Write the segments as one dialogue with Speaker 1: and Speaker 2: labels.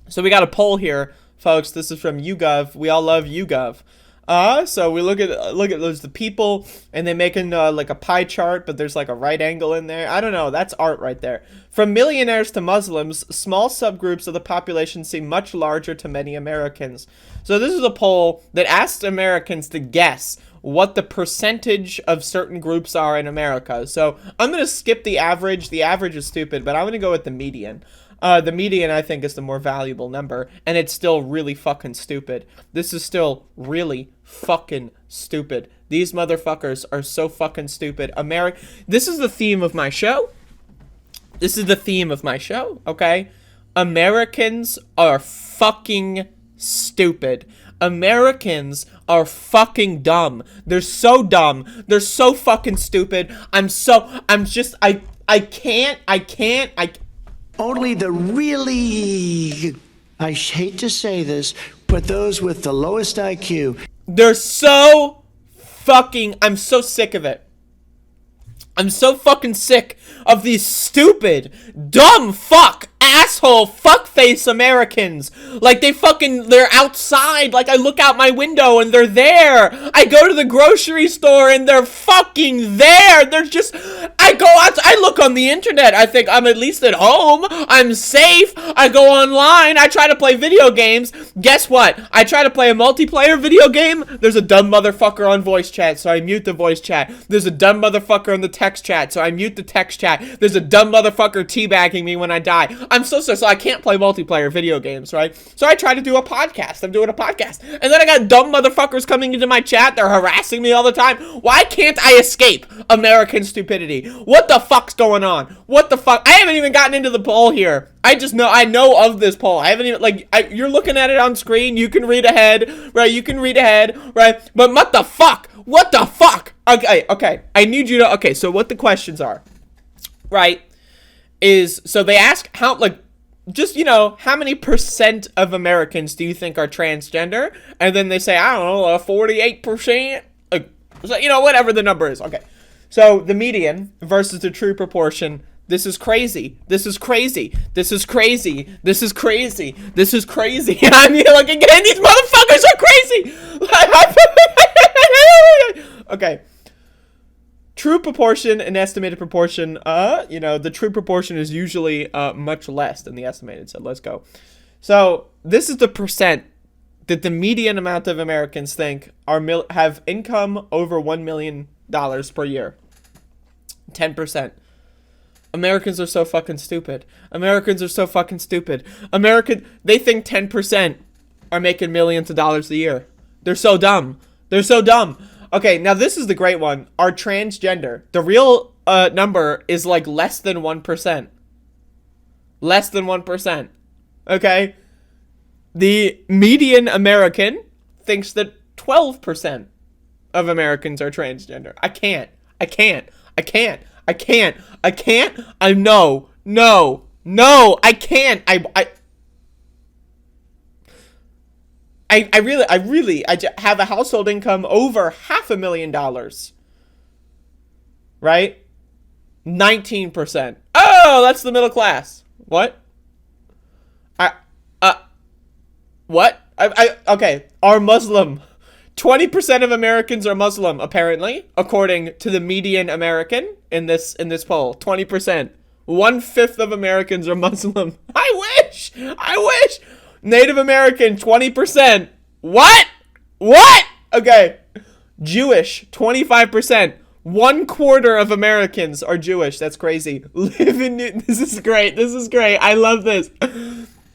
Speaker 1: So we got a poll here, folks. This is from YouGov. We all love YouGov. So we look at those the people, and they making like a pie chart, but there's like a right angle in there. I don't know. That's art right there. From millionaires to Muslims, small subgroups of the population seem much larger to many Americans. So this is a poll that asked Americans to guess what the percentage of certain groups are in America. So I'm gonna skip the average. The average is stupid, but I'm gonna go with the median. The median, I think, is the more valuable number, and it's still really fucking stupid. This is still really fucking stupid. These motherfuckers are so fucking stupid. This is the theme of my show. This is the theme of my show, okay? Americans are fucking stupid. Americans are fucking dumb. They're so dumb. They're so fucking stupid. I can't.
Speaker 2: Only the really, I hate to say this, but those with the lowest IQ.
Speaker 1: They're so fucking, I'm so sick of it. I'm so fucking sick of these stupid, dumb fuck, asshole, fuckface Americans. Like they're outside. Like I look out my window and they're there. I go to the grocery store and they're fucking there. I go out, I look on the internet. I think I'm at least at home. I'm safe. I go online. I try to play video games. Guess what? I try to play a multiplayer video game. There's a dumb motherfucker on voice chat, so I mute the voice chat. There's a dumb motherfucker on the text chat, so I mute the text chat. There's a dumb motherfucker teabagging me when I die. I'm so sorry, so I can't play multiplayer video games, right? So I try to do a podcast. I'm doing a podcast. And then I got dumb motherfuckers coming into my chat. They're harassing me all the time. Why can't I escape American stupidity? What the fuck's going on? What the fuck? I haven't even gotten into the poll here. I know of this poll. I haven't even, you're looking at it on screen. You can read ahead, right? You can read ahead, right? But what the fuck? What the fuck? Okay. I need you to, okay, so what the questions are, right, is, so they ask how, how many percent of Americans do you think are transgender? And then they say, I don't know, 48%? Whatever the number is. Okay. So the median versus the true proportion. This is crazy. This is crazy. This is crazy. This is crazy. This is crazy. I mean, again, these motherfuckers are crazy. Okay. True proportion and estimated proportion. The true proportion is usually much less than the estimated. So let's go. So this is the percent that the median amount of Americans think have income over $1 million per year. 10%. Americans are so fucking stupid. Americans are so fucking stupid. They think 10% are making millions of dollars a year. They're so dumb. They're so dumb. Okay, now this is the great one. Are transgender. The real number is like less than 1%. Less than 1%. Okay? The median American thinks that 12% of Americans are transgender. I can't. No, I can't. I have a household income over $500,000. Right? 19%. Oh, that's the middle class. What? What? Okay. Are Muslim. 20% of Americans are Muslim, apparently, according to the median American in this poll. 20%. 1/5 of Americans are Muslim. I wish. Native American, 20%. What? Okay. Jewish, 25%. 1/4 of Americans are Jewish. That's crazy. This is great. I love this.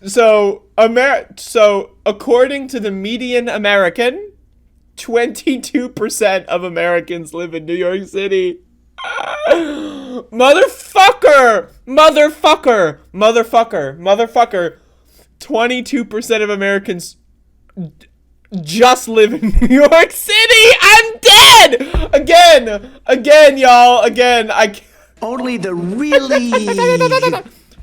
Speaker 1: So according to the median American, 22% of Americans live in New York City. Motherfucker. 22% of Americans just live in New York City. I'm dead. Again, y'all. Again,
Speaker 2: Only the really,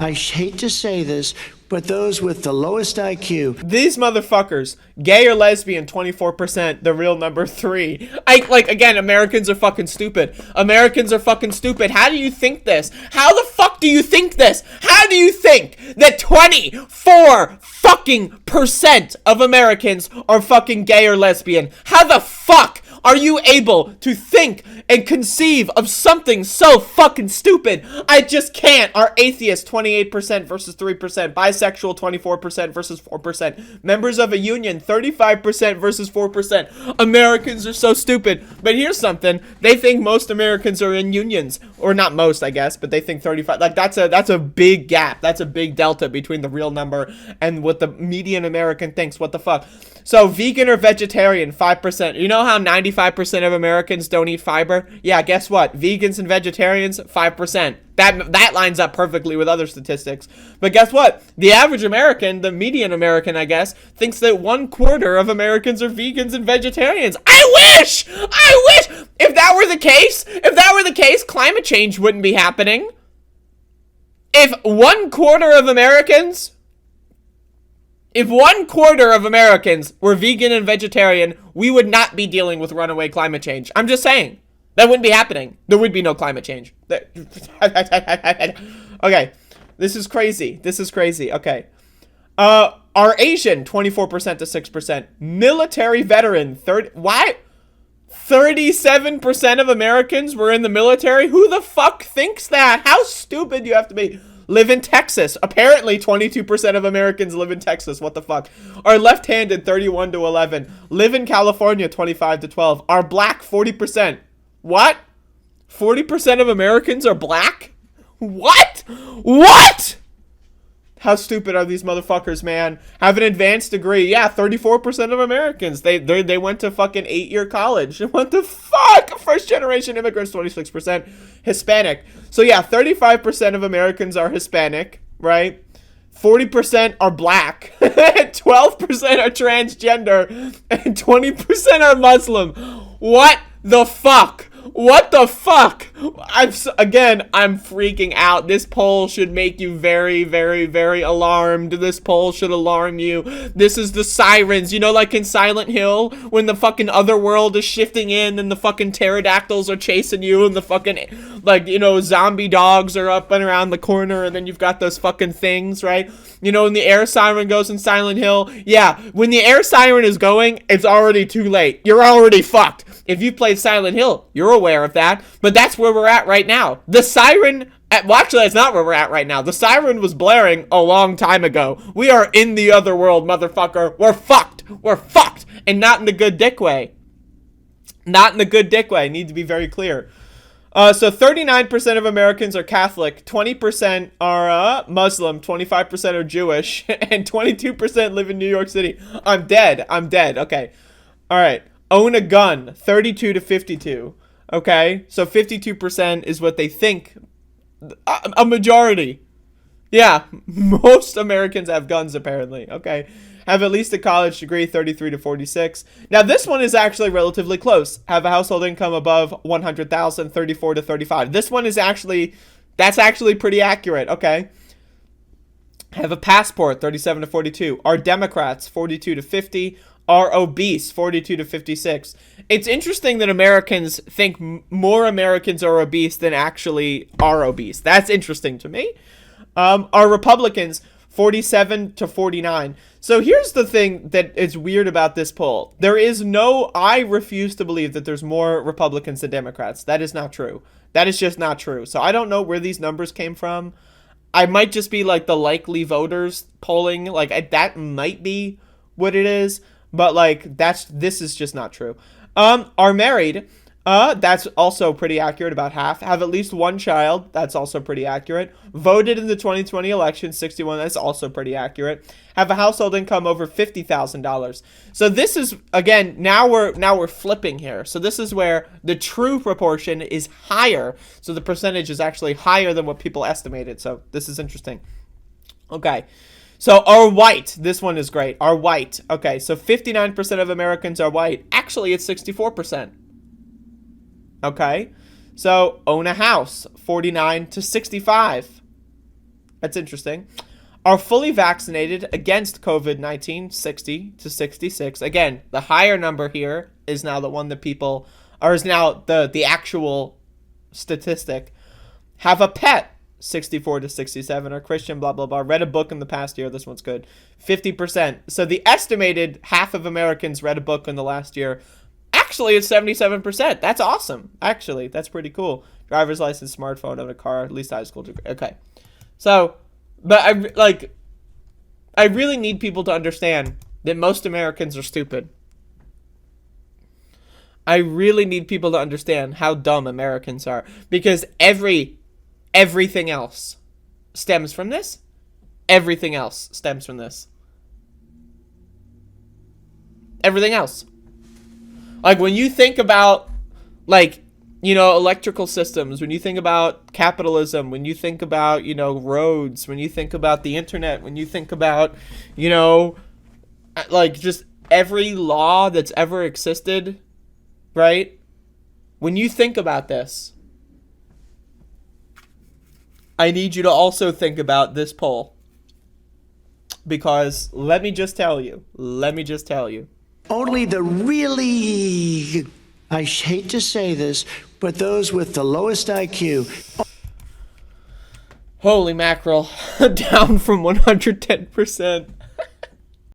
Speaker 2: I hate to say this, but those with the lowest IQ.
Speaker 1: These motherfuckers, gay or lesbian, 24%, the real number 3. Again, Americans are fucking stupid. Americans are fucking stupid. How do you think this? How the fuck do you think this? How do you think that 24 fucking percent of Americans are fucking gay or lesbian? How the fuck are you able to think and conceive of something so fucking stupid? I just can't. Are atheists 28% versus 3%, bisexual 24% versus 4%, members of a union 35% versus 4%. Americans are so stupid. But here's something. They think most Americans are in unions, or not most, I guess, but they think 35. Like that's a big gap. That's a big delta between the real number and what the median American thinks. What the fuck? So vegan or vegetarian, 5%. You know how 95% of Americans don't eat fiber? Yeah, guess what? Vegans and vegetarians, 5%. That lines up perfectly with other statistics. But guess what? The average American, the median American, I guess, thinks that 1/4 of Americans are vegans and vegetarians. I wish! If that were the case, climate change wouldn't be happening. If 1/4 of Americans... If 1/4 of Americans were vegan and vegetarian, we would not be dealing with runaway climate change. I'm just saying. That wouldn't be happening. There would be no climate change. Okay. This is crazy. Okay. Are Asian, 24% to 6%. Military veteran, 37% of Americans were in the military? Who the fuck thinks that? How stupid do you have to be? Live in Texas. Apparently, 22% of Americans live in Texas. What the fuck? Are left-handed, 31 to 11. Live in California, 25 to 12. Are black, 40%. What? 40% of Americans are black? What? How stupid are these motherfuckers, man? Have an advanced degree. Yeah, 34% of Americans. They went to fucking 8-year college. What the fuck? First generation immigrants, 26%. Hispanic. So yeah, 35% of Americans are Hispanic, right? 40% are black. 12% are transgender. And 20% are Muslim. What the fuck? What the fuck? I'm freaking out. This poll should make you very, very, very alarmed. This poll should alarm you. This is the sirens. You know, like in Silent Hill, when the fucking other world is shifting in and the fucking pterodactyls are chasing you and the fucking, like, you know, zombie dogs are up and around the corner and then you've got those fucking things, right? You know, when the air siren goes in Silent Hill, yeah, when the air siren is going, it's already too late. You're already fucked. If you played Silent Hill, you're aware of that. But that's where we're at right now. The siren... Well, actually, that's not where we're at right now. The siren was blaring a long time ago. We are in the other world, motherfucker. We're fucked. We're fucked. And not in the good dick way. Not in the good dick way. Need to be very clear. So 39% of Americans are Catholic, 20% are Muslim, 25% are Jewish, and 22% live in New York City. I'm dead. Okay. All right. Own a gun, 32 to 52. Okay. So 52% is what they think. A majority. Yeah. Most Americans have guns, apparently. Okay. Have at least a college degree, 33 to 46. Now, this one is actually relatively close. Have a household income above 100,000, 34 to 35. This one is that's actually pretty accurate. Okay. Have a passport, 37 to 42. Are Democrats, 42 to 50. Are obese, 42 to 56. It's interesting that Americans think more Americans are obese than actually are obese. That's interesting to me. Are Republicans, 47 to 49. So here's the thing that is weird about this poll. I refuse to believe that there's more Republicans than Democrats. That is not true. That is just not true. So I don't know where these numbers came from. I might just be like the likely voters polling. Like that might be what it is. But like this is just not true. Are married. That's also pretty accurate, about half. Have at least one child. That's also pretty accurate. Voted in the 2020 election, 61. That's also pretty accurate. Have a household income over $50,000. So this is, again, now we're flipping here. So this is where the true proportion is higher. So the percentage is actually higher than what people estimated. So this is interesting. Okay. So are white. This one is great. Are white. Okay. So 59% of Americans are white. Actually, it's 64%. Okay, so own a house, 49 to 65. That's interesting. are fully vaccinated against COVID-19, 60 to 66. Again, the higher number here is now the one that people, or is now the actual statistic, have a pet, 64 to 67, are Christian, blah, blah, blah, read a book in the past year, this one's good, 50%. So the estimated half of Americans read a book in the last year. Actually, it's 77%. That's awesome. Actually, that's pretty cool. Driver's license, smartphone, own a car, at least high school degree. Okay. So, but I really need people to understand that most Americans are stupid. I really need people to understand how dumb Americans are, because everything else stems from this. Everything else stems from this. Everything else. Like, when you think about, like, you know, electrical systems, when you think about capitalism, when you think about, you know, roads, when you think about the internet, when you think about, you know, like, just every law that's ever existed, right? When you think about this, I need you to also think about this poll. Because let me just tell you.
Speaker 2: Only the really, I hate to say this, but those with the lowest IQ.
Speaker 1: Holy mackerel. Down from 110%.